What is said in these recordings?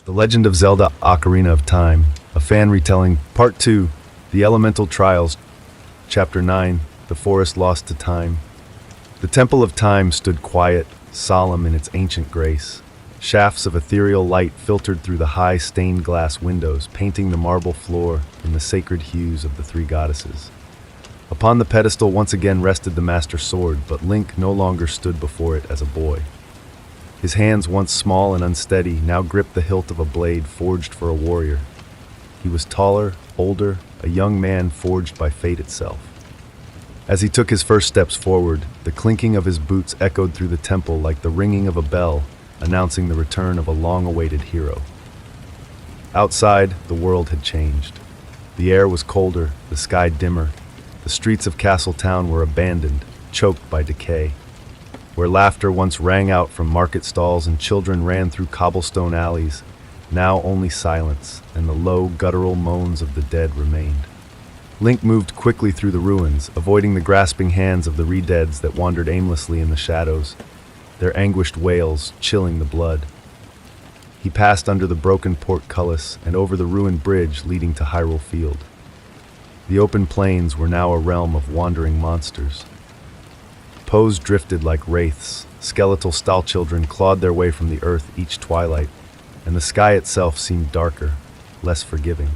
The Legend of Zelda Ocarina of Time, a fan retelling, Part 2, The Elemental Trials, Chapter 9, The Forest Lost to Time. The Temple of Time stood quiet, solemn in its ancient grace. Shafts of ethereal light filtered through the high stained glass windows, painting the marble floor in the sacred hues of the three goddesses. Upon the pedestal once again rested the Master Sword, but Link no longer stood before it as a boy. His hands, once small and unsteady, now gripped the hilt of a blade forged for a warrior. He was taller, older, a young man forged by fate itself. As he took his first steps forward, the clinking of his boots echoed through the temple like the ringing of a bell, announcing the return of a long-awaited hero. Outside, the world had changed. The air was colder, the sky dimmer. The streets of Castle Town were abandoned, choked by decay. Where laughter once rang out from market stalls and children ran through cobblestone alleys, now only silence and the low, guttural moans of the dead remained. Link moved quickly through the ruins, avoiding the grasping hands of the re-deads that wandered aimlessly in the shadows, their anguished wails chilling the blood. He passed under the broken portcullis and over the ruined bridge leading to Hyrule Field. The open plains were now a realm of wandering monsters. Poes drifted like wraiths, skeletal stall children clawed their way from the earth each twilight, and the sky itself seemed darker, less forgiving.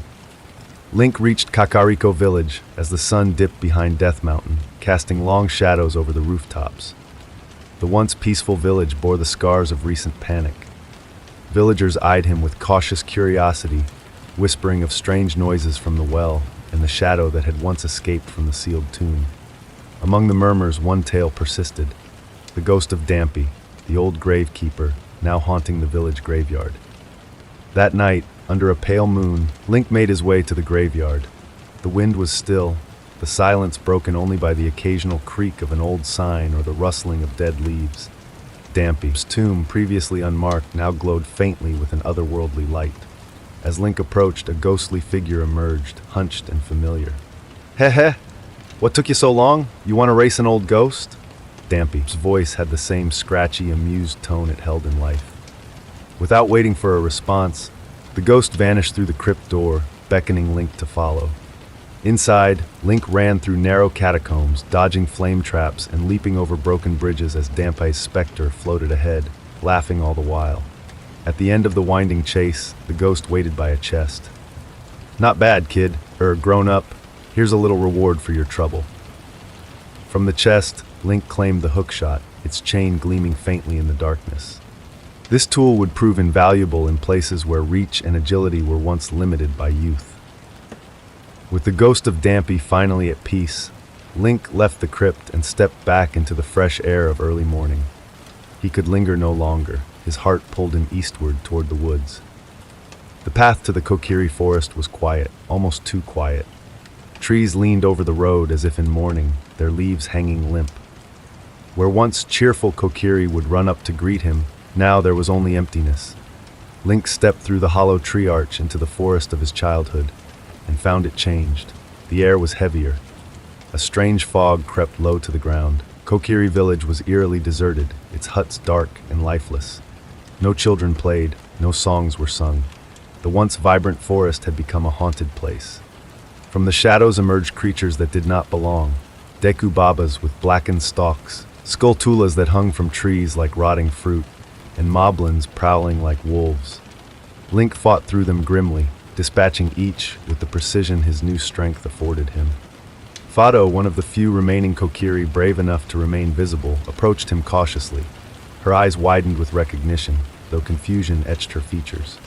Link reached Kakariko Village as the sun dipped behind Death Mountain, casting long shadows over the rooftops. The once peaceful village bore the scars of recent panic. Villagers eyed him with cautious curiosity, whispering of strange noises from the well and the shadow that had once escaped from the sealed tomb. Among the murmurs, one tale persisted: the ghost of Dampy, the old gravekeeper, now haunting the village graveyard. That night, under a pale moon, Link made his way to the graveyard. The wind was still, the silence broken only by the occasional creak of an old sign or the rustling of dead leaves. Dampy's tomb, previously unmarked, now glowed faintly with an otherworldly light. As Link approached, a ghostly figure emerged, hunched and familiar. Heh. What took you so long? You want to race an old ghost? Dampy's voice had the same scratchy, amused tone it held in life. Without waiting for a response, the ghost vanished through the crypt door, beckoning Link to follow. Inside, Link ran through narrow catacombs, dodging flame traps and leaping over broken bridges as Dampy's specter floated ahead, laughing all the while. At the end of the winding chase, the ghost waited by a chest. Not bad, kid. Grown up. Here's a little reward for your trouble. From the chest, Link claimed the hookshot, its chain gleaming faintly in the darkness. This tool would prove invaluable in places where reach and agility were once limited by youth. With the ghost of Dampy finally at peace, Link left the crypt and stepped back into the fresh air of early morning. He could linger no longer, his heart pulled him eastward toward the woods. The path to the Kokiri forest was quiet, almost too quiet. Trees leaned over the road as if in mourning, their leaves hanging limp. Where once cheerful Kokiri would run up to greet him, now there was only emptiness. Link stepped through the hollow tree arch into the forest of his childhood, and found it changed. The air was heavier. A strange fog crept low to the ground. Kokiri village was eerily deserted, its huts dark and lifeless. No children played, no songs were sung. The once vibrant forest had become a haunted place. From the shadows emerged creatures that did not belong. Deku Babas with blackened stalks, Skulltulas that hung from trees like rotting fruit, and moblins prowling like wolves. Link fought through them grimly, dispatching each with the precision his new strength afforded him. Fado, one of the few remaining Kokiri brave enough to remain visible, approached him cautiously. Her eyes widened with recognition, though confusion etched her features.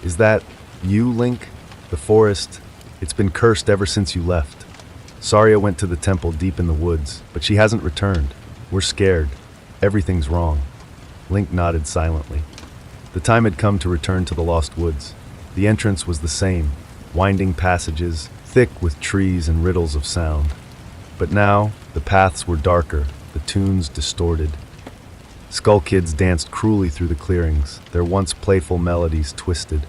Is that you, Link? The forest... It's been cursed ever since you left. Saria went to the temple deep in the woods, but she hasn't returned. We're scared. Everything's wrong. Link nodded silently. The time had come to return to the Lost Woods. The entrance was the same, winding passages, thick with trees and riddles of sound. But now, the paths were darker, the tunes distorted. Skull Kids danced cruelly through the clearings, their once playful melodies twisted.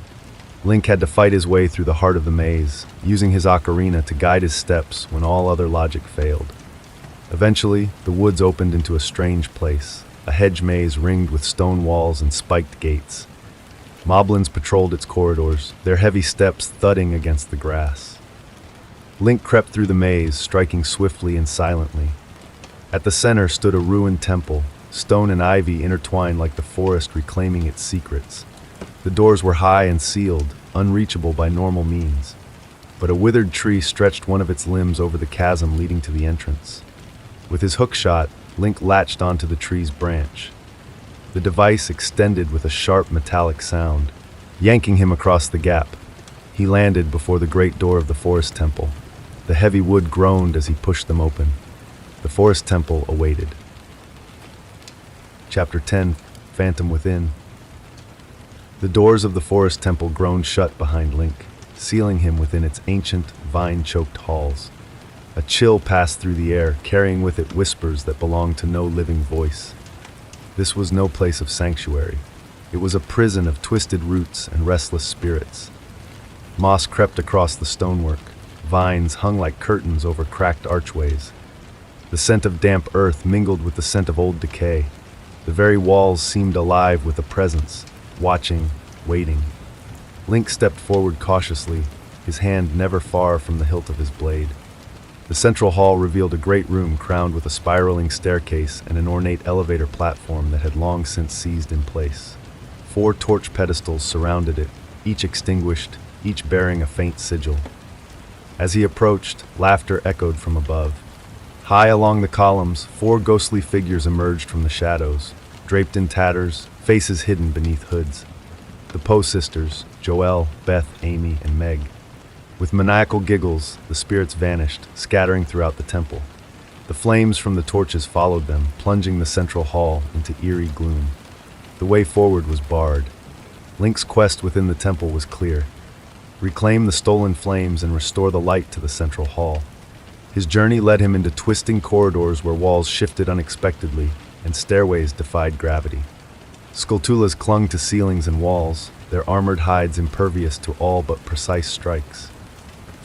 Link had to fight his way through the heart of the maze, using his ocarina to guide his steps when all other logic failed. Eventually, the woods opened into a strange place, a hedge maze ringed with stone walls and spiked gates. Moblins patrolled its corridors, their heavy steps thudding against the grass. Link crept through the maze, striking swiftly and silently. At the center stood a ruined temple, stone and ivy intertwined like the forest reclaiming its secrets. The doors were high and sealed, unreachable by normal means, but a withered tree stretched one of its limbs over the chasm leading to the entrance. With his hookshot, Link latched onto the tree's branch. The device extended with a sharp metallic sound, yanking him across the gap. He landed before the great door of the forest temple. The heavy wood groaned as he pushed them open. The forest temple awaited. Chapter 10, Phantom Within. The doors of the forest temple groaned shut behind Link, sealing him within its ancient, vine-choked halls. A chill passed through the air, carrying with it whispers that belonged to no living voice. This was no place of sanctuary. It was a prison of twisted roots and restless spirits. Moss crept across the stonework. Vines hung like curtains over cracked archways. The scent of damp earth mingled with the scent of old decay. The very walls seemed alive with a presence, watching, waiting. Link stepped forward cautiously, his hand never far from the hilt of his blade. The central hall revealed a great room crowned with a spiraling staircase and an ornate elevator platform that had long since seized in place. 4 torch pedestals surrounded it, each extinguished, each bearing a faint sigil. As he approached, laughter echoed from above. High along the columns, 4 ghostly figures emerged from the shadows, draped in tatters, faces hidden beneath hoods. The Poe sisters, Joelle, Beth, Amy, and Meg. With maniacal giggles, the spirits vanished, scattering throughout the temple. The flames from the torches followed them, plunging the central hall into eerie gloom. The way forward was barred. Link's quest within the temple was clear. Reclaim the stolen flames and restore the light to the central hall. His journey led him into twisting corridors where walls shifted unexpectedly and stairways defied gravity. Skulltulas clung to ceilings and walls, their armored hides impervious to all but precise strikes.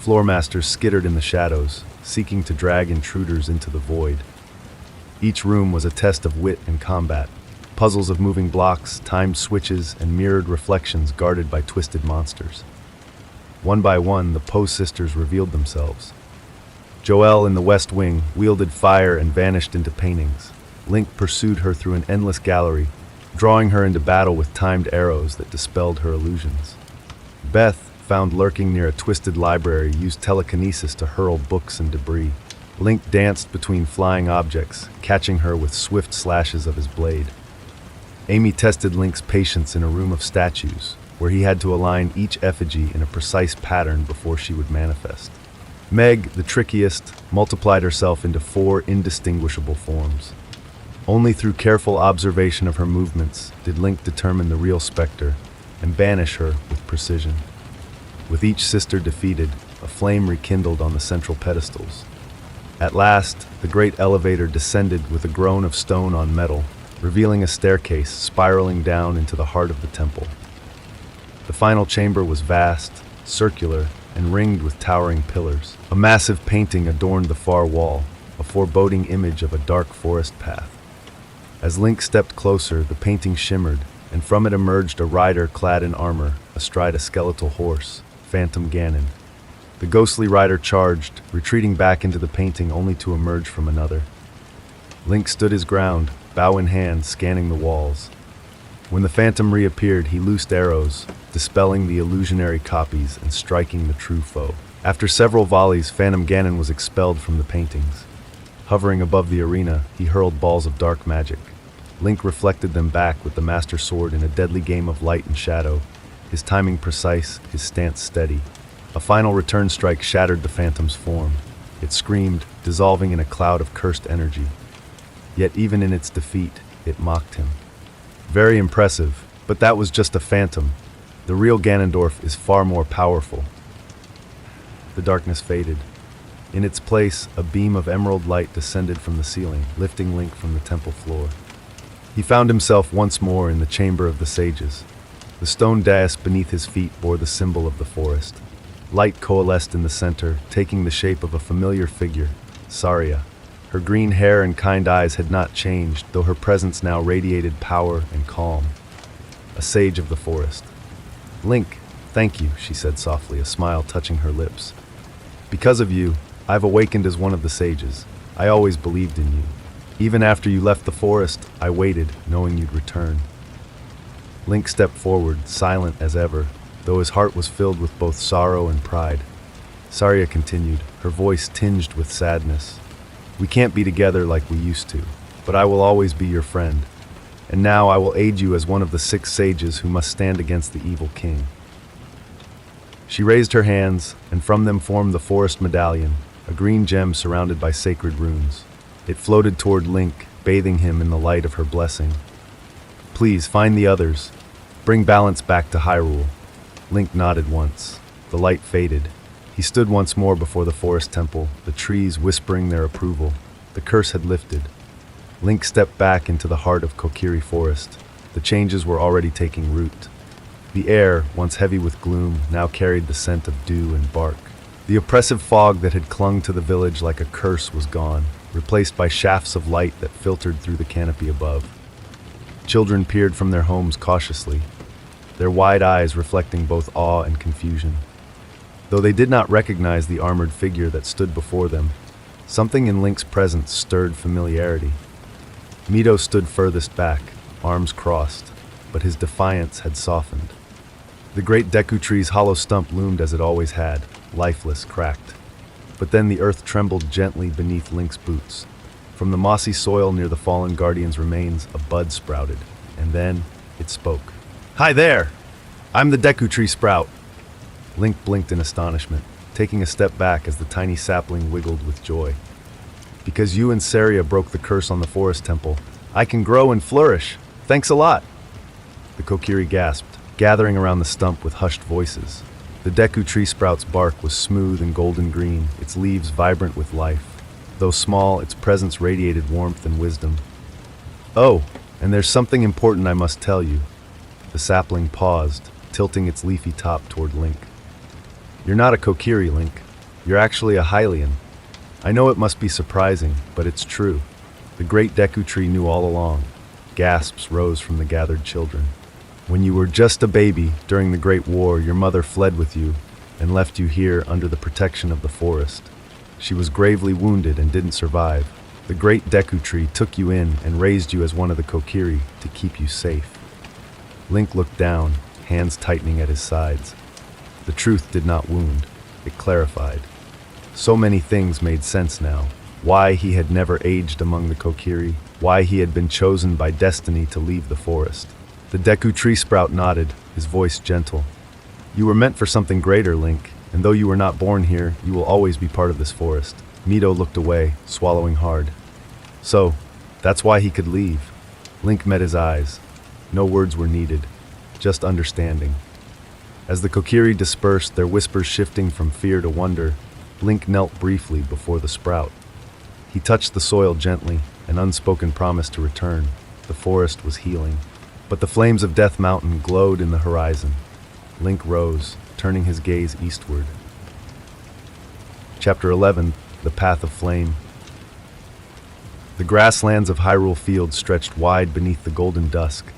Floormasters skittered in the shadows, seeking to drag intruders into the void. Each room was a test of wit and combat, puzzles of moving blocks, timed switches, and mirrored reflections guarded by twisted monsters. One by one, the Poe sisters revealed themselves. Joelle in the west wing wielded fire and vanished into paintings. Link pursued her through an endless gallery, drawing her into battle with timed arrows that dispelled her illusions. Beth, found lurking near a twisted library, used telekinesis to hurl books and debris. Link danced between flying objects, catching her with swift slashes of his blade. Amy tested Link's patience in a room of statues, where he had to align each effigy in a precise pattern before she would manifest. Meg, the trickiest, multiplied herself into 4 indistinguishable forms. Only through careful observation of her movements did Link determine the real specter and banish her with precision. With each sister defeated, a flame rekindled on the central pedestals. At last, the great elevator descended with a groan of stone on metal, revealing a staircase spiraling down into the heart of the temple. The final chamber was vast, circular, and ringed with towering pillars. A massive painting adorned the far wall, a foreboding image of a dark forest path. As Link stepped closer, the painting shimmered, and from it emerged a rider clad in armor, astride a skeletal horse, Phantom Ganon. The ghostly rider charged, retreating back into the painting only to emerge from another. Link stood his ground, bow in hand, scanning the walls. When the phantom reappeared, he loosed arrows, dispelling the illusionary copies and striking the true foe. After several volleys, Phantom Ganon was expelled from the paintings. Hovering above the arena, he hurled balls of dark magic. Link reflected them back with the Master Sword in a deadly game of light and shadow, his timing precise, his stance steady. A final return strike shattered the phantom's form. It screamed, dissolving in a cloud of cursed energy. Yet even in its defeat, it mocked him. Very impressive, but that was just a phantom. The real Ganondorf is far more powerful. The darkness faded. In its place, a beam of emerald light descended from the ceiling, lifting Link from the temple floor. He found himself once more in the Chamber of the Sages. The stone dais beneath his feet bore the symbol of the forest. Light coalesced in the center, taking the shape of a familiar figure, Saria. Her green hair and kind eyes had not changed, though her presence now radiated power and calm. A sage of the forest. Link, thank you, she said softly, a smile touching her lips. Because of you, I've awakened as one of the sages. I always believed in you. Even after you left the forest, I waited, knowing you'd return. Link stepped forward, silent as ever, though his heart was filled with both sorrow and pride. Saria continued, her voice tinged with sadness. We can't be together like we used to, but I will always be your friend. And now I will aid you as one of the 6 sages who must stand against the evil king. She raised her hands, and from them formed the forest medallion, a green gem surrounded by sacred runes. It floated toward Link, bathing him in the light of her blessing. Please, find the others. Bring balance back to Hyrule. Link nodded once. The light faded. He stood once more before the forest temple, the trees whispering their approval. The curse had lifted. Link stepped back into the heart of Kokiri Forest. The changes were already taking root. The air, once heavy with gloom, now carried the scent of dew and bark. The oppressive fog that had clung to the village like a curse was gone, replaced by shafts of light that filtered through the canopy above. Children peered from their homes cautiously, their wide eyes reflecting both awe and confusion. Though they did not recognize the armored figure that stood before them, something in Link's presence stirred familiarity. Mito stood furthest back, arms crossed, but his defiance had softened. The great Deku tree's hollow stump loomed as it always had, lifeless, cracked. But then the earth trembled gently beneath Link's boots. From the mossy soil near the fallen guardian's remains, a bud sprouted, and then it spoke. Hi there! I'm the Deku Tree Sprout. Link blinked in astonishment, taking a step back as the tiny sapling wiggled with joy. Because you and Saria broke the curse on the forest temple, I can grow and flourish. Thanks a lot. The Kokiri gasped, gathering around the stump with hushed voices. The Deku Tree Sprout's bark was smooth and golden green, its leaves vibrant with life. Though small, its presence radiated warmth and wisdom. Oh, and there's something important I must tell you. The sapling paused, tilting its leafy top toward Link. You're not a Kokiri, Link. You're actually a Hylian. I know it must be surprising, but it's true. The great Deku Tree knew all along. Gasps rose from the gathered children. When you were just a baby, during the Great War, your mother fled with you and left you here under the protection of the forest. She was gravely wounded and didn't survive. The great Deku Tree took you in and raised you as one of the Kokiri to keep you safe. Link looked down, hands tightening at his sides. The truth did not wound, it clarified. So many things made sense now. Why he had never aged among the Kokiri, why he had been chosen by destiny to leave the forest. The Deku Tree Sprout nodded, his voice gentle. You were meant for something greater, Link, and though you were not born here, you will always be part of this forest. Mito looked away, swallowing hard. So, that's why he could leave. Link met his eyes. No words were needed, just understanding. As the Kokiri dispersed, their whispers shifting from fear to wonder, Link knelt briefly before the sprout. He touched the soil gently, an unspoken promise to return. The forest was healing. But the flames of Death Mountain glowed in the horizon. Link rose, turning his gaze eastward. Chapter 11, The Path of Flame. The grasslands of Hyrule Field stretched wide beneath the golden dusk,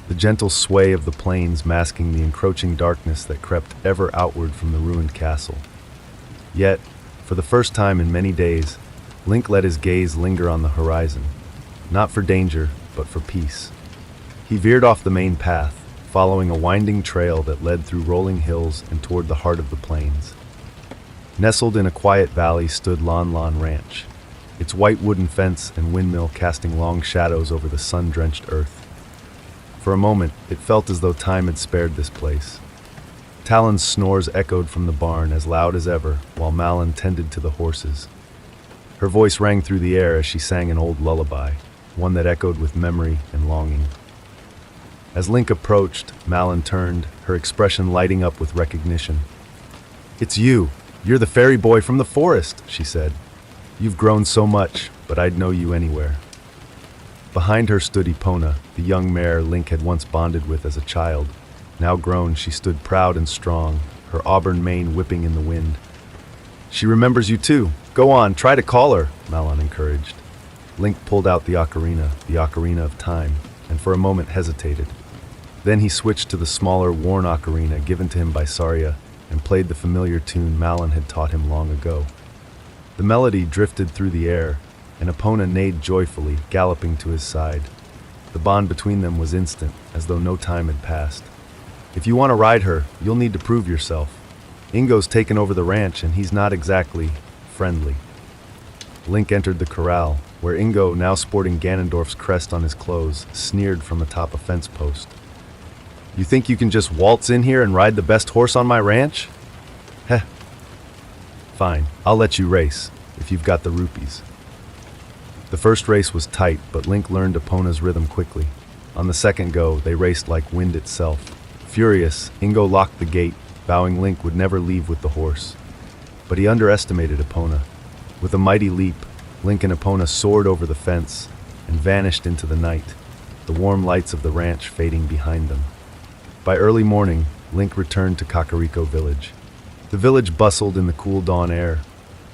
the gentle sway of the plains masking the encroaching darkness that crept ever outward from the ruined castle. Yet, for the first time in many days, Link let his gaze linger on the horizon, not for danger, but for peace. He veered off the main path, following a winding trail that led through rolling hills and toward the heart of the plains. Nestled in a quiet valley stood Lon Lon Ranch, its white wooden fence and windmill casting long shadows over the sun-drenched earth. For a moment, it felt as though time had spared this place. Talon's snores echoed from the barn as loud as ever, while Malon tended to the horses. Her voice rang through the air as she sang an old lullaby, one that echoed with memory and longing. As Link approached, Malon turned, her expression lighting up with recognition. It's you! You're the fairy boy from the forest, she said. You've grown so much, but I'd know you anywhere. Behind her stood Epona, the young mare Link had once bonded with as a child. Now grown, she stood proud and strong, her auburn mane whipping in the wind. She remembers you too. Go on, try to call her, Malon encouraged. Link pulled out the Ocarina of Time, and for a moment hesitated. Then he switched to the smaller, worn ocarina given to him by Saria and played the familiar tune Malin had taught him long ago. The melody drifted through the air, and Epona neighed joyfully, galloping to his side. The bond between them was instant, as though no time had passed. "If you want to ride her, you'll need to prove yourself. Ingo's taken over the ranch, and he's not exactly friendly." Link entered the corral, where Ingo, now sporting Ganondorf's crest on his clothes, sneered from atop a fence post. "You think you can just waltz in here and ride the best horse on my ranch? Heh. Fine, I'll let you race, if you've got the rupees." The first race was tight, but Link learned Epona's rhythm quickly. On the second go, they raced like wind itself. Furious, Ingo locked the gate, vowing Link would never leave with the horse. But he underestimated Epona. With a mighty leap, Link and Epona soared over the fence and vanished into the night, the warm lights of the ranch fading behind them. By early morning, Link returned to Kakariko Village. The village bustled in the cool dawn air.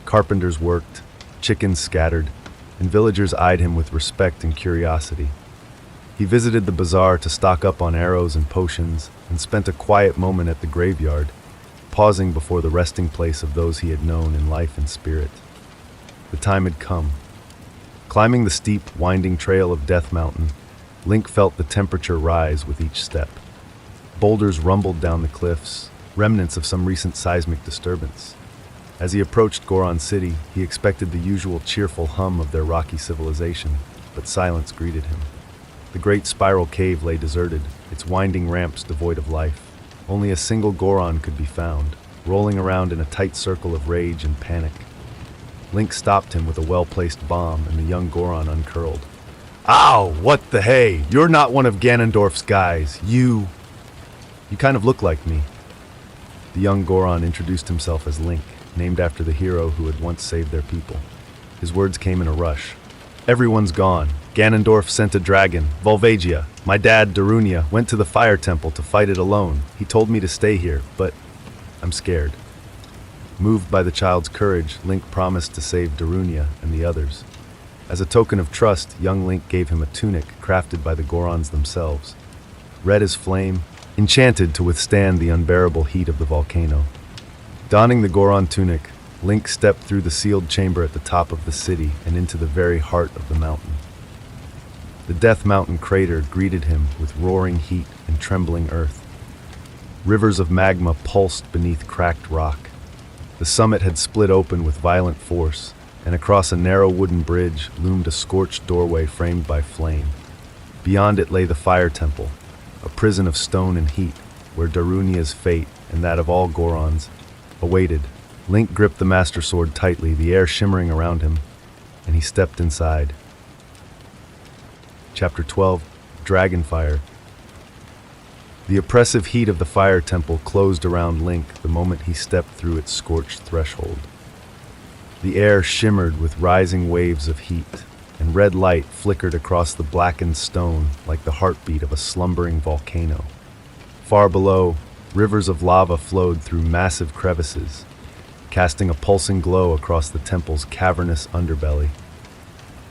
Carpenters worked, chickens scattered, and villagers eyed him with respect and curiosity. He visited the bazaar to stock up on arrows and potions, and spent a quiet moment at the graveyard, pausing before the resting place of those he had known in life and spirit. The time had come. Climbing the steep, winding trail of Death Mountain, Link felt the temperature rise with each step. Boulders rumbled down the cliffs, remnants of some recent seismic disturbance. As he approached Goron City, he expected the usual cheerful hum of their rocky civilization, but silence greeted him. The great spiral cave lay deserted, its winding ramps devoid of life. Only a single Goron could be found, rolling around in a tight circle of rage and panic. Link stopped him with a well-placed bomb, and the young Goron uncurled. "Ow, what the hey? You're not one of Ganondorf's guys. You kind of look like me." The young Goron introduced himself as Link, named after the hero who had once saved their people. His words came in a rush. "Everyone's gone. Ganondorf sent a dragon, Volvagia. My dad, Darunia, went to the fire temple to fight it alone. He told me to stay here, but I'm scared." Moved by the child's courage, Link promised to save Darunia and the others. As a token of trust, young Link gave him a tunic crafted by the Gorons themselves. Red as flame, enchanted to withstand the unbearable heat of the volcano. Donning the Goron tunic, Link stepped through the sealed chamber at the top of the city and into the very heart of the mountain. The Death Mountain crater greeted him with roaring heat and trembling earth. Rivers of magma pulsed beneath cracked rock. The summit had split open with violent force, and across a narrow wooden bridge loomed a scorched doorway framed by flame. Beyond it lay the Fire Temple, a prison of stone and heat, where Darunia's fate, and that of all Gorons, awaited. Link gripped the Master Sword tightly, the air shimmering around him, and he stepped inside. Chapter 12, Dragonfire. The oppressive heat of the Fire Temple closed around Link the moment he stepped through its scorched threshold. The air shimmered with rising waves of heat, and red light flickered across the blackened stone like the heartbeat of a slumbering volcano. Far below, rivers of lava flowed through massive crevices, casting a pulsing glow across the temple's cavernous underbelly.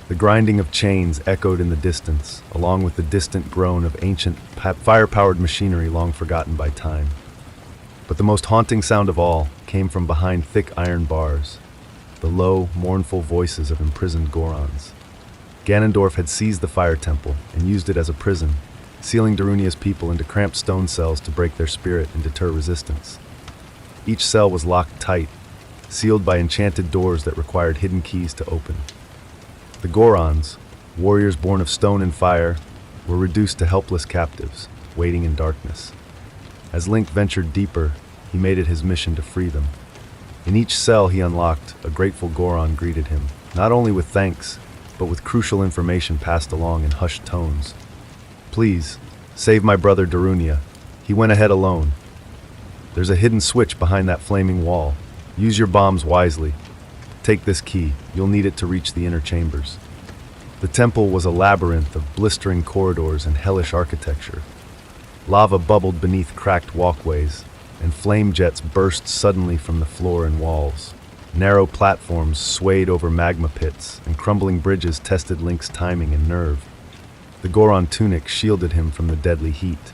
The grinding of chains echoed in the distance, along with the distant groan of ancient, fire-powered machinery long forgotten by time. But the most haunting sound of all came from behind thick iron bars, the low, mournful voices of imprisoned Gorons. Ganondorf had seized the Fire Temple and used it as a prison, sealing Darunia's people into cramped stone cells to break their spirit and deter resistance. Each cell was locked tight, sealed by enchanted doors that required hidden keys to open. The Gorons, warriors born of stone and fire, were reduced to helpless captives, waiting in darkness. As Link ventured deeper, he made it his mission to free them. In each cell he unlocked, a grateful Goron greeted him, not only with thanks, but with crucial information passed along in hushed tones. "Please, save my brother Darunia. He went ahead alone. There's a hidden switch behind that flaming wall. Use your bombs wisely. Take this key. You'll need it to reach the inner chambers." The temple was a labyrinth of blistering corridors and hellish architecture. Lava bubbled beneath cracked walkways, and flame jets burst suddenly from the floor and walls. Narrow platforms swayed over magma pits, and crumbling bridges tested Link's timing and nerve. The Goron tunic shielded him from the deadly heat,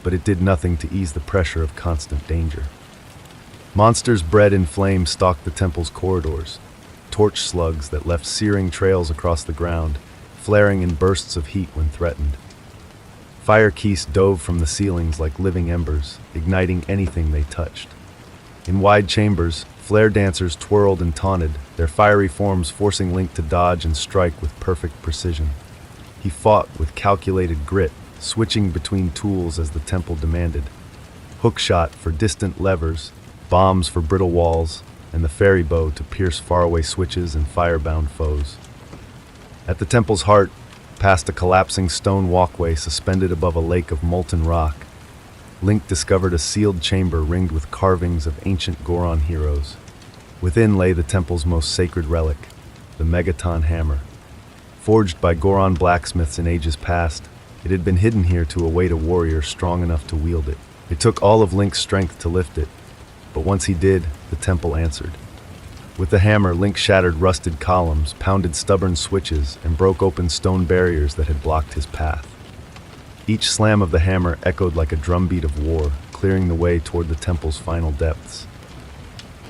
but it did nothing to ease the pressure of constant danger. Monsters bred in flame stalked the temple's corridors, torch slugs that left searing trails across the ground, flaring in bursts of heat when threatened. Fire geese dove from the ceilings like living embers, igniting anything they touched. In wide chambers, flare dancers twirled and taunted, their fiery forms forcing Link to dodge and strike with perfect precision. He fought with calculated grit, switching between tools as the temple demanded. Hookshot for distant levers, bombs for brittle walls, and the fairy bow to pierce faraway switches and firebound foes. At the temple's heart, past a collapsing stone walkway suspended above a lake of molten rock, Link discovered a sealed chamber ringed with carvings of ancient Goron heroes. Within lay the temple's most sacred relic, the Megaton Hammer. Forged by Goron blacksmiths in ages past, it had been hidden here to await a warrior strong enough to wield it. It took all of Link's strength to lift it, but once he did, the temple answered. With the hammer, Link shattered rusted columns, pounded stubborn switches, and broke open stone barriers that had blocked his path. Each slam of the hammer echoed like a drumbeat of war, clearing the way toward the temple's final depths.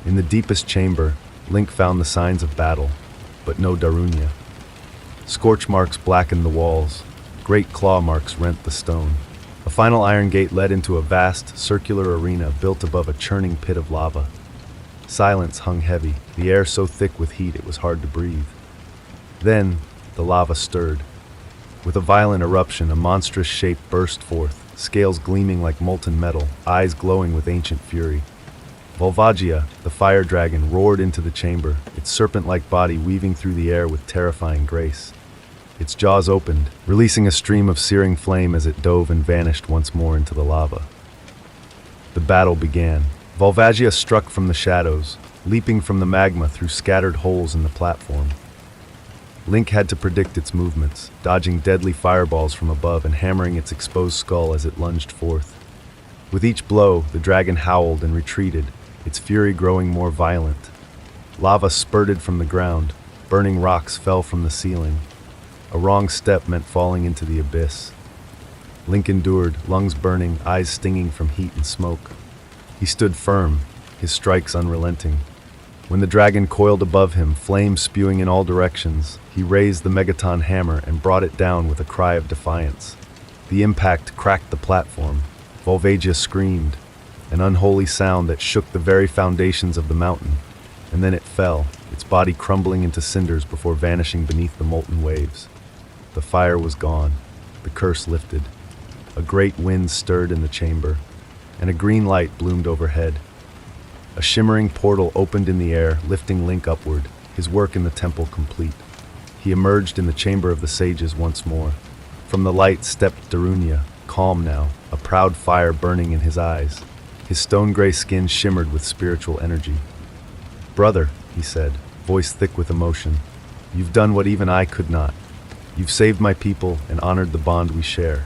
In the deepest chamber, Link found the signs of battle, but no Darunia. Scorch marks blackened the walls, great claw marks rent the stone. A final iron gate led into a vast, circular arena built above a churning pit of lava. Silence hung heavy, the air so thick with heat it was hard to breathe. Then, the lava stirred. With a violent eruption, a monstrous shape burst forth, scales gleaming like molten metal, eyes glowing with ancient fury. Volvagia, the fire dragon, roared into the chamber, its serpent-like body weaving through the air with terrifying grace. Its jaws opened, releasing a stream of searing flame as it dove and vanished once more into the lava. The battle began. Volvagia struck from the shadows, leaping from the magma through scattered holes in the platform. Link had to predict its movements, dodging deadly fireballs from above and hammering its exposed skull as it lunged forth. With each blow, the dragon howled and retreated, its fury growing more violent. Lava spurted from the ground, burning rocks fell from the ceiling. A wrong step meant falling into the abyss. Link endured, lungs burning, eyes stinging from heat and smoke. He stood firm, his strikes unrelenting. When the dragon coiled above him, flames spewing in all directions, he raised the Megaton hammer and brought it down with a cry of defiance. The impact cracked the platform. Volvagia screamed, an unholy sound that shook the very foundations of the mountain, and then it fell, its body crumbling into cinders before vanishing beneath the molten waves. The fire was gone, the curse lifted. A great wind stirred in the chamber, and a green light bloomed overhead. A shimmering portal opened in the air, lifting Link upward, his work in the temple complete. He emerged in the Chamber of the Sages once more. From the light stepped Darunia, calm now, a proud fire burning in his eyes. His stone-gray skin shimmered with spiritual energy. "Brother," he said, voice thick with emotion, "you've done what even I could not. You've saved my people and honored the bond we share."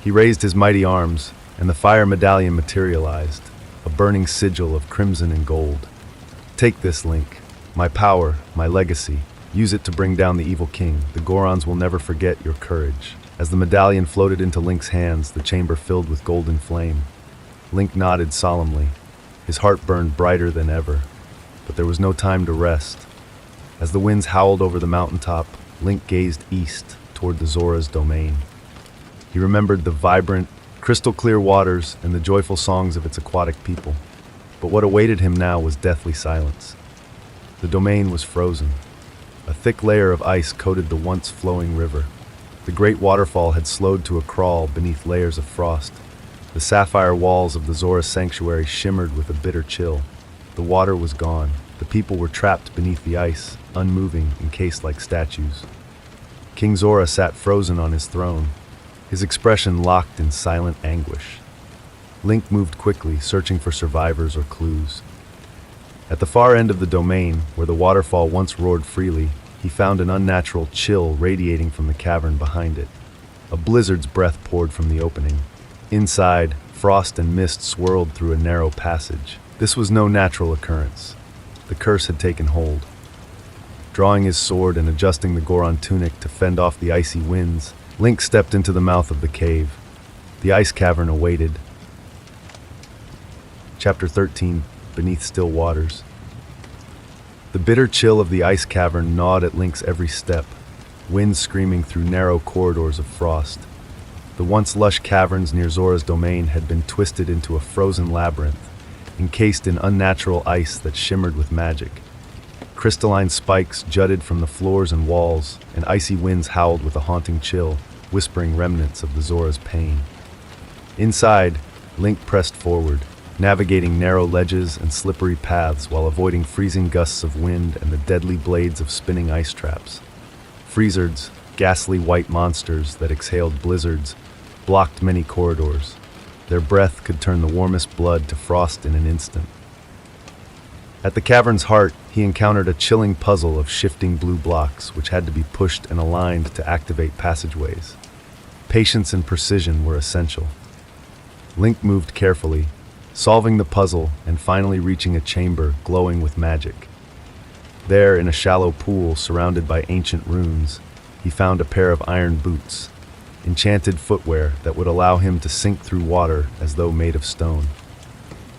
He raised his mighty arms, and the fire medallion materialized, a burning sigil of crimson and gold. "Take this, Link. My power, my legacy. Use it to bring down the evil king. The Gorons will never forget your courage." As the medallion floated into Link's hands, the chamber filled with golden flame. Link nodded solemnly. His heart burned brighter than ever. But there was no time to rest. As the winds howled over the mountaintop, Link gazed east toward the Zora's domain. He remembered the vibrant, crystal-clear waters and the joyful songs of its aquatic people. But what awaited him now was deathly silence. The domain was frozen. A thick layer of ice coated the once flowing river. The great waterfall had slowed to a crawl beneath layers of frost. The sapphire walls of the Zora sanctuary shimmered with a bitter chill. The water was gone. The people were trapped beneath the ice, unmoving, encased like statues. King Zora sat frozen on his throne, his expression locked in silent anguish. Link moved quickly, searching for survivors or clues. At the far end of the domain, where the waterfall once roared freely, he found an unnatural chill radiating from the cavern behind it. A blizzard's breath poured from the opening. Inside, frost and mist swirled through a narrow passage. This was no natural occurrence. The curse had taken hold. Drawing his sword and adjusting the Goron tunic to fend off the icy winds, Link stepped into the mouth of the cave. The ice cavern awaited. Chapter 13, Beneath Still Waters. The bitter chill of the ice cavern gnawed at Link's every step, wind screaming through narrow corridors of frost. The once lush caverns near Zora's domain had been twisted into a frozen labyrinth, encased in unnatural ice that shimmered with magic. Crystalline spikes jutted from the floors and walls, and icy winds howled with a haunting chill, whispering remnants of the Zora's pain. Inside, Link pressed forward, navigating narrow ledges and slippery paths while avoiding freezing gusts of wind and the deadly blades of spinning ice traps. Freezards, ghastly white monsters that exhaled blizzards, blocked many corridors. Their breath could turn the warmest blood to frost in an instant. At the cavern's heart, he encountered a chilling puzzle of shifting blue blocks which had to be pushed and aligned to activate passageways. Patience and precision were essential. Link moved carefully, solving the puzzle and finally reaching a chamber glowing with magic. There, in a shallow pool surrounded by ancient runes, he found a pair of iron boots, enchanted footwear that would allow him to sink through water as though made of stone.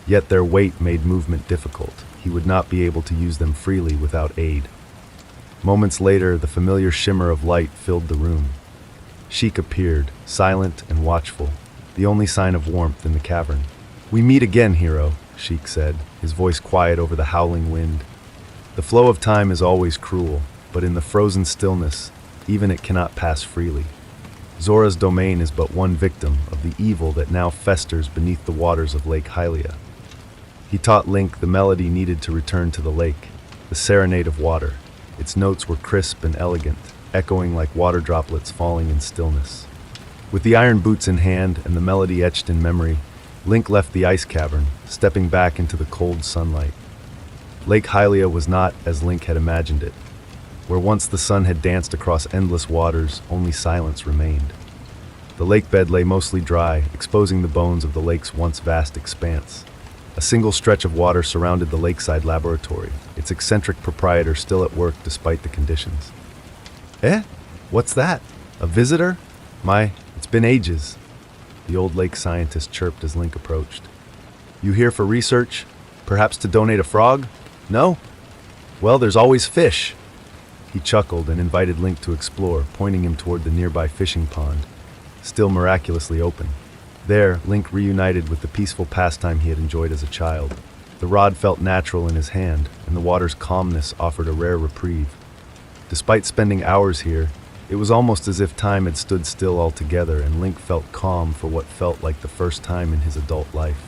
Yet their weight made movement difficult. He would not be able to use them freely without aid. Moments later, the familiar shimmer of light filled the room. Sheik appeared, silent and watchful, the only sign of warmth in the cavern. "We meet again, hero," Sheik said, his voice quiet over the howling wind. "The flow of time is always cruel, but in the frozen stillness, even it cannot pass freely. Zora's domain is but one victim of the evil that now festers beneath the waters of Lake Hylia." He taught Link the melody needed to return to the lake, the serenade of water. Its notes were crisp and elegant, echoing like water droplets falling in stillness. With the iron boots in hand and the melody etched in memory, Link left the ice cavern, stepping back into the cold sunlight. Lake Hylia was not as Link had imagined it. Where once the sun had danced across endless waters, only silence remained. The lake bed lay mostly dry, exposing the bones of the lake's once vast expanse. A single stretch of water surrounded the lakeside laboratory, its eccentric proprietor still at work despite the conditions. "Eh? What's that? A visitor? It's been ages," the old lake scientist chirped as Link approached. "You here for research? Perhaps to donate a frog? No? Well, there's always fish." He chuckled and invited Link to explore, pointing him toward the nearby fishing pond, still miraculously open. There, Link reunited with the peaceful pastime he had enjoyed as a child. The rod felt natural in his hand, and the water's calmness offered a rare reprieve. Despite spending hours here, it was almost as if time had stood still altogether, and Link felt calm for what felt like the first time in his adult life.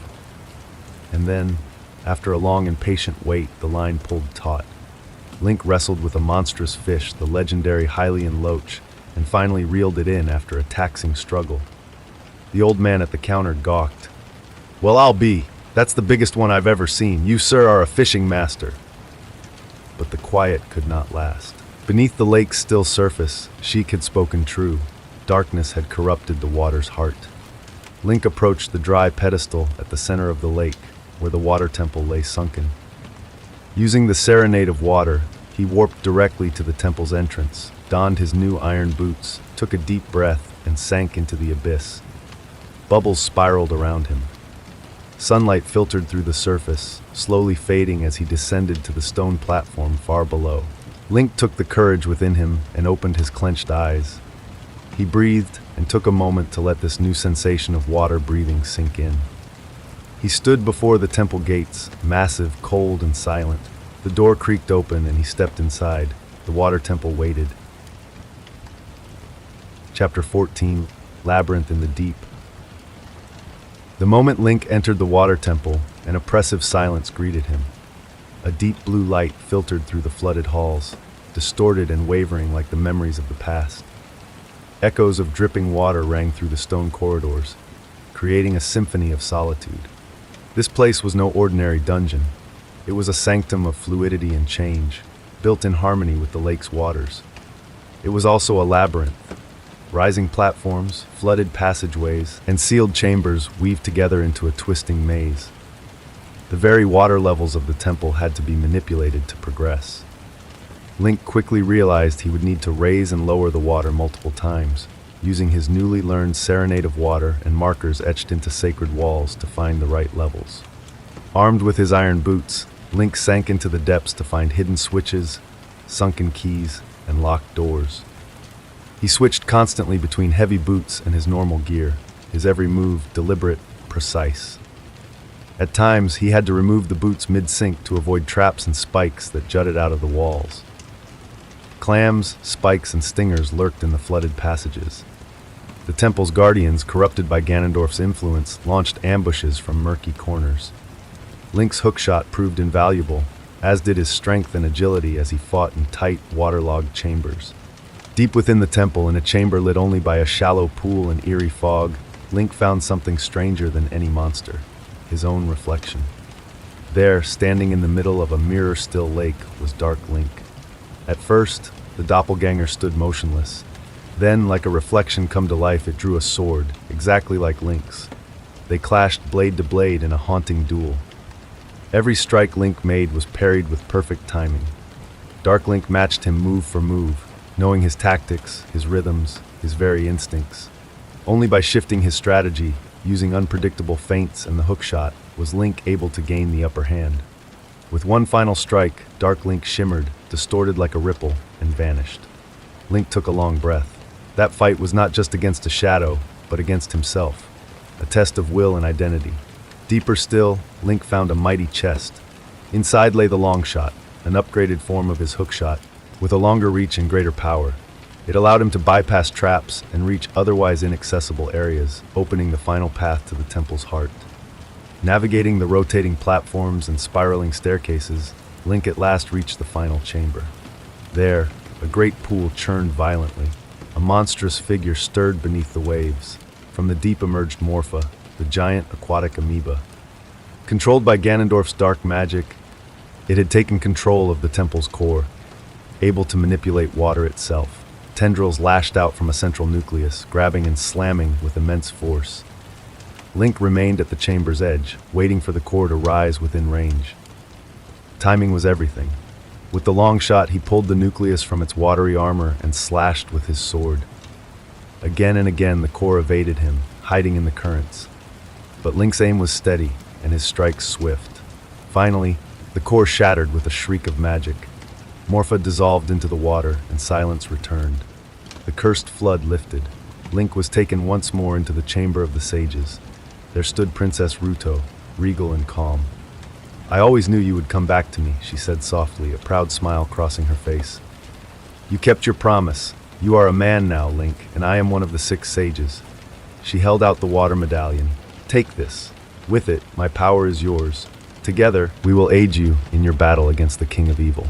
And then, after a long and patient wait, the line pulled taut. Link wrestled with a monstrous fish, the legendary Hylian loach, and finally reeled it in after a taxing struggle. The old man at the counter gawked. "Well, I'll be. That's the biggest one I've ever seen. You, sir, are a fishing master." But the quiet could not last. Beneath the lake's still surface, Sheik had spoken true. Darkness had corrupted the water's heart. Link approached the dry pedestal at the center of the lake, where the water temple lay sunken. Using the serenade of water, he warped directly to the temple's entrance, donned his new iron boots, took a deep breath, and sank into the abyss. Bubbles spiraled around him. Sunlight filtered through the surface, slowly fading as he descended to the stone platform far below. Link took the courage within him and opened his clenched eyes. He breathed and took a moment to let this new sensation of water breathing sink in. He stood before the temple gates, massive, cold, and silent. The door creaked open and he stepped inside. The water temple waited. Chapter 14, Labyrinth in the Deep. The moment Link entered the water temple, an oppressive silence greeted him. A deep blue light filtered through the flooded halls, distorted and wavering like the memories of the past. Echoes of dripping water rang through the stone corridors, creating a symphony of solitude. This place was no ordinary dungeon. It was a sanctum of fluidity and change, built in harmony with the lake's waters. It was also a labyrinth. Rising platforms, flooded passageways, and sealed chambers weaved together into a twisting maze. The very water levels of the temple had to be manipulated to progress. Link quickly realized he would need to raise and lower the water multiple times, using his newly learned serenade of water and markers etched into sacred walls to find the right levels. Armed with his iron boots, Link sank into the depths to find hidden switches, sunken keys, and locked doors. He switched constantly between heavy boots and his normal gear, his every move deliberate, precise. At times, he had to remove the boots mid-sink to avoid traps and spikes that jutted out of the walls. Clams, spikes, and stingers lurked in the flooded passages. The temple's guardians, corrupted by Ganondorf's influence, launched ambushes from murky corners. Link's hookshot proved invaluable, as did his strength and agility as he fought in tight, waterlogged chambers. Deep within the temple, in a chamber lit only by a shallow pool and eerie fog, Link found something stranger than any monster: his own reflection. There, standing in the middle of a mirror-still lake, was Dark Link. At first, the doppelganger stood motionless. Then, like a reflection come to life, it drew a sword, exactly like Link's. They clashed blade to blade in a haunting duel. Every strike Link made was parried with perfect timing. Dark Link matched him move for move, knowing his tactics, his rhythms, his very instincts. Only by shifting his strategy, using unpredictable feints and the hookshot, was Link able to gain the upper hand. With one final strike, Dark Link shimmered, distorted like a ripple, and vanished. Link took a long breath. That fight was not just against a shadow, but against himself, a test of will and identity. Deeper still, Link found a mighty chest. Inside lay the Longshot, an upgraded form of his hookshot, with a longer reach and greater power. It allowed him to bypass traps and reach otherwise inaccessible areas, opening the final path to the temple's heart. Navigating the rotating platforms and spiraling staircases, Link at last reached the final chamber. There, a great pool churned violently. A monstrous figure stirred beneath the waves. From the deep emerged Morpha, the giant aquatic amoeba. Controlled by Ganondorf's dark magic, it had taken control of the temple's core, able to manipulate water itself. Tendrils lashed out from a central nucleus, grabbing and slamming with immense force. Link remained at the chamber's edge, waiting for the core to rise within range. Timing was everything. With the long shot, he pulled the nucleus from its watery armor and slashed with his sword. Again and again, the core evaded him, hiding in the currents. But Link's aim was steady, and his strikes swift. Finally, the core shattered with a shriek of magic. Morpha dissolved into the water, and silence returned. The cursed flood lifted. Link was taken once more into the Chamber of the Sages. There stood Princess Ruto, regal and calm. "I always knew you would come back to me," she said softly, a proud smile crossing her face. "You kept your promise. You are a man now, Link, and I am one of the 6 sages." She held out the water medallion. "Take this. With it, my power is yours. Together, we will aid you in your battle against the King of Evil."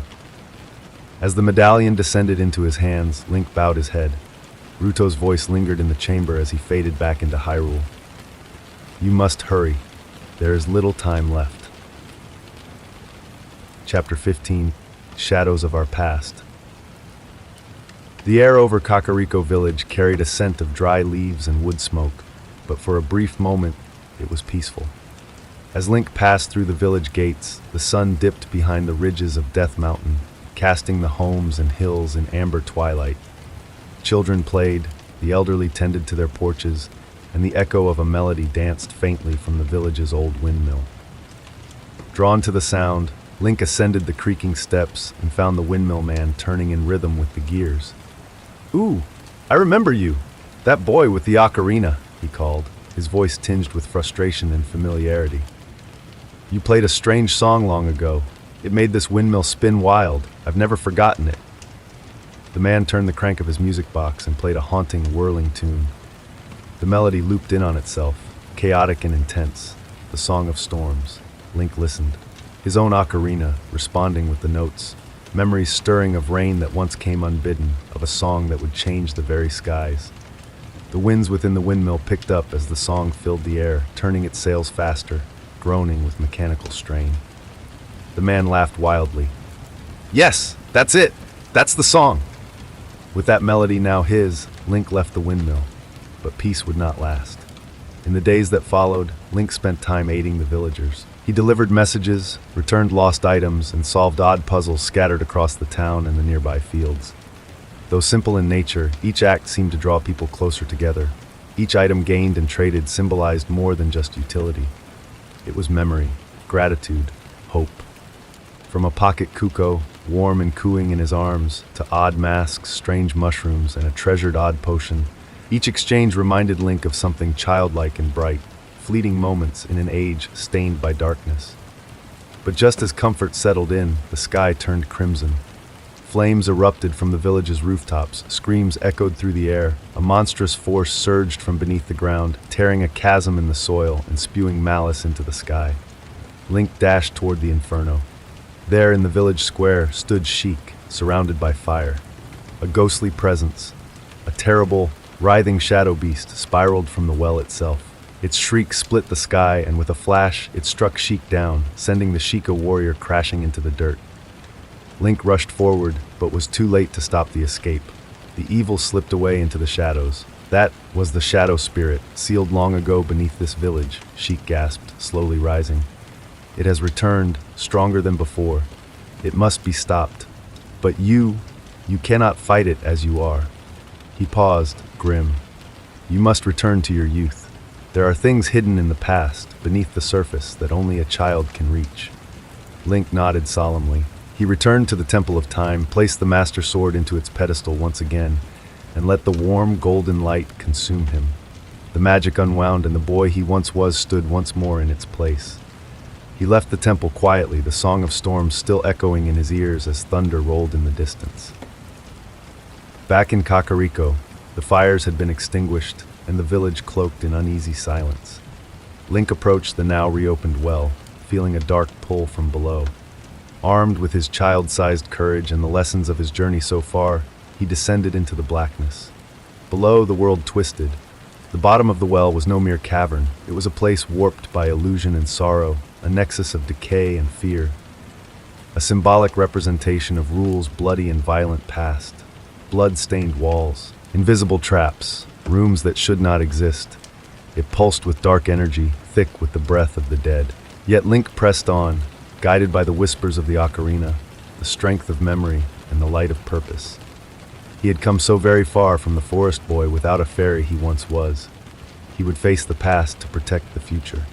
As the medallion descended into his hands, Link bowed his head. Ruto's voice lingered in the chamber as he faded back into Hyrule. "You must hurry. There is little time left." Chapter 15, Shadows of Our Past. The air over Kakariko village carried a scent of dry leaves and wood smoke, but for a brief moment, it was peaceful. As Link passed through the village gates, the sun dipped behind the ridges of Death Mountain, casting the homes and hills in amber twilight. Children played, the elderly tended to their porches, and the echo of a melody danced faintly from the village's old windmill. Drawn to the sound, Link ascended the creaking steps and found the windmill man turning in rhythm with the gears. "Ooh, I remember you! That boy with the ocarina," he called, his voice tinged with frustration and familiarity. "You played a strange song long ago. It made this windmill spin wild. I've never forgotten it." The man turned the crank of his music box and played a haunting, whirling tune. The melody looped in on itself, chaotic and intense, the song of storms. Link listened. His own ocarina, responding with the notes, memories stirring of rain that once came unbidden, of a song that would change the very skies. The winds within the windmill picked up as the song filled the air, turning its sails faster, groaning with mechanical strain. The man laughed wildly. "Yes, that's it! That's the song!" With that melody now his, Link left the windmill. But peace would not last. In the days that followed, Link spent time aiding the villagers. He delivered messages, returned lost items, and solved odd puzzles scattered across the town and the nearby fields. Though simple in nature, each act seemed to draw people closer together. Each item gained and traded symbolized more than just utility. It was memory, gratitude, hope. From a pocket cuckoo, warm and cooing in his arms, to odd masks, strange mushrooms, and a treasured odd potion, each exchange reminded Link of something childlike and bright, fleeting moments in an age stained by darkness. But just as comfort settled in, the sky turned crimson. Flames erupted from the village's rooftops, screams echoed through the air, a monstrous force surged from beneath the ground, tearing a chasm in the soil and spewing malice into the sky. Link dashed toward the inferno. There in the village square stood Sheik, surrounded by fire. A ghostly presence, a terrible, writhing shadow beast spiraled from the well itself. Its shriek split the sky, and with a flash, it struck Sheik down, sending the Sheikah warrior crashing into the dirt. Link rushed forward, but was too late to stop the escape. The evil slipped away into the shadows. That was the shadow spirit, sealed long ago beneath this village, Sheik gasped, slowly rising. It has returned, stronger than before. It must be stopped. But you cannot fight it as you are. He paused, grim. You must return to your youth. There are things hidden in the past, beneath the surface, that only a child can reach. Link nodded solemnly. He returned to the Temple of Time, placed the Master Sword into its pedestal once again, and let the warm, golden light consume him. The magic unwound, and the boy he once was stood once more in its place. He left the temple quietly, the song of storms still echoing in his ears as thunder rolled in the distance. Back in Kakariko, the fires had been extinguished, and the village cloaked in uneasy silence. Link approached the now reopened well, feeling a dark pull from below. Armed with his child-sized courage and the lessons of his journey so far, he descended into the blackness. Below, the world twisted. The bottom of the well was no mere cavern. It was a place warped by illusion and sorrow, a nexus of decay and fear. A symbolic representation of Rule's bloody and violent past. Blood-stained walls, invisible traps, rooms that should not exist. It pulsed with dark energy, thick with the breath of the dead. Yet Link pressed on, guided by the whispers of the ocarina, the strength of memory, and the light of purpose. He had come so very far from the forest boy without a fairy he once was. He would face the past to protect the future.